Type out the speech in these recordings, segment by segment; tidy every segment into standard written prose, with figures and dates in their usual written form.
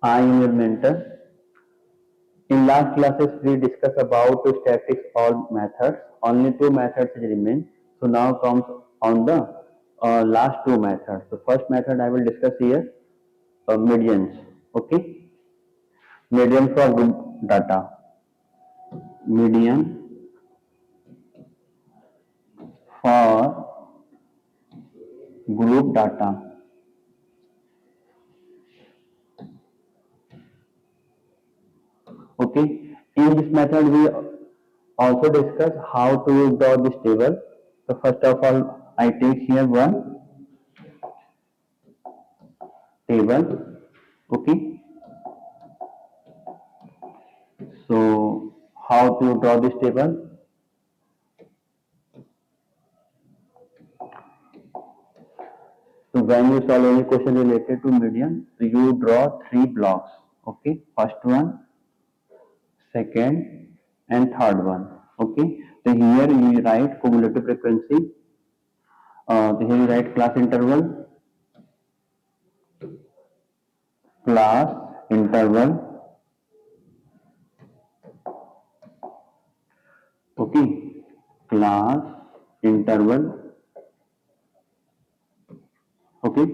I am your mentor. In last classes, we discussed about statics all methods. Only two methods remain. So now comes on the last two methods. The first method I will discuss here, medians. Okay, median for group data. Median for group data. Okay, in this method we also discuss how to draw this table. So first of all, I take here one table. Okay, so how to draw this table? So when you solve any question related to median, so you draw three blocks. Okay, first one, second, and third one. Okay, so here you write cumulative frequency. So here you write class interval, class interval. Okay, class interval. Okay,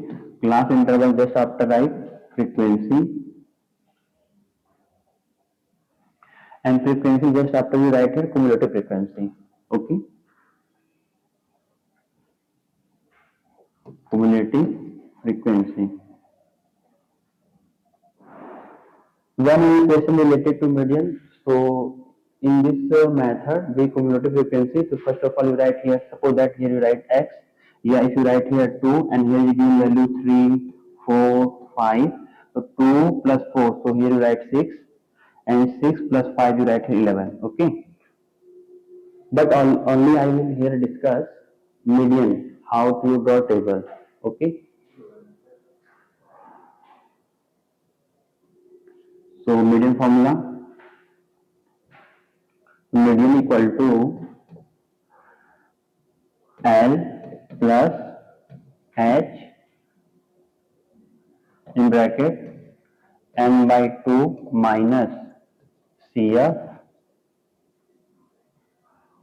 class interval just after write frequency, and frequency just after you write here cumulative frequency. Okay, cumulative frequency. One is question related to median. So in this method, we cumulative frequency. So first of all, you write here. Suppose that here you write x. Yeah, if you write here 2 and here you give value 3, 4, 5. So 2 plus 4. So here you write 6 and 6 plus 5 you write here 11. Okay. But only I will here discuss median. How to draw table. Okay. So median formula. Median equal to L plus H in bracket M by 2 minus CF.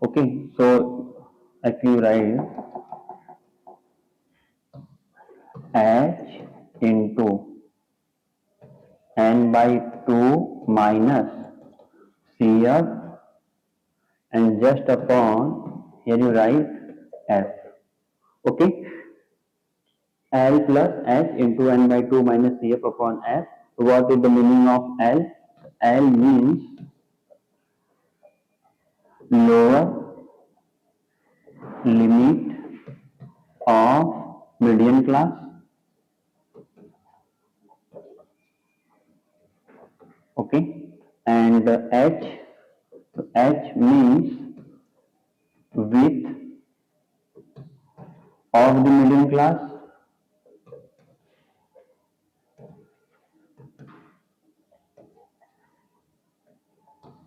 Okay, so actually write H into N by 2 minus CF and just upon here you write F. Okay, L plus H into N by 2 minus CF upon F. So what is the meaning of L? L means lower limit of median class. Okay, and H means width of the median class.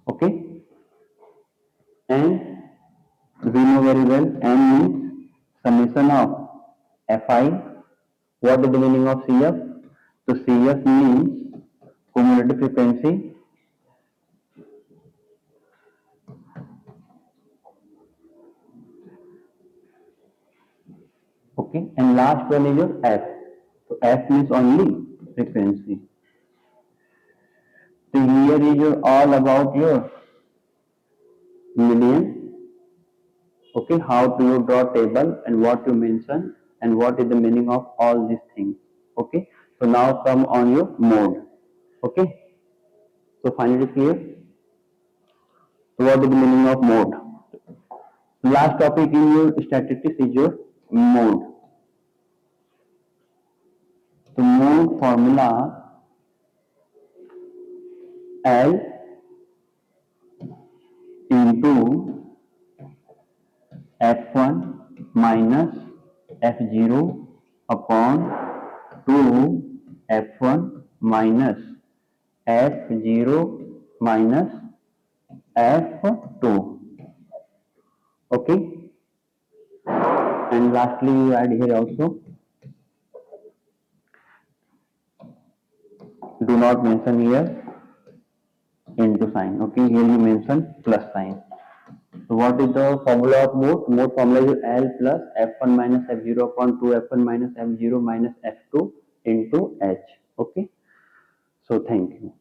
Okay, and we know very well M means summation of Fi. What is the meaning of CF? So CF means cumulative frequency. Okay, and last one is your F. So F means only frequency. So here is your all about your median. Okay, how do you draw table and what you mention and what is the meaning of all these things. Okay, so now come on your mode. Okay, so finally clear. So what is the meaning of mode? Last topic in your statistics is your mode. So mode formula L into F1 minus F0 upon 2 F1 minus F0 minus F2. Okay, and lastly you add here also Do not mention here into sign. Okay, here you mention plus sign. So what is the formula of mode? Mode formula is L plus F1 minus F0 upon 2 F1 minus F0 minus F2 into H. Okay. So thank you.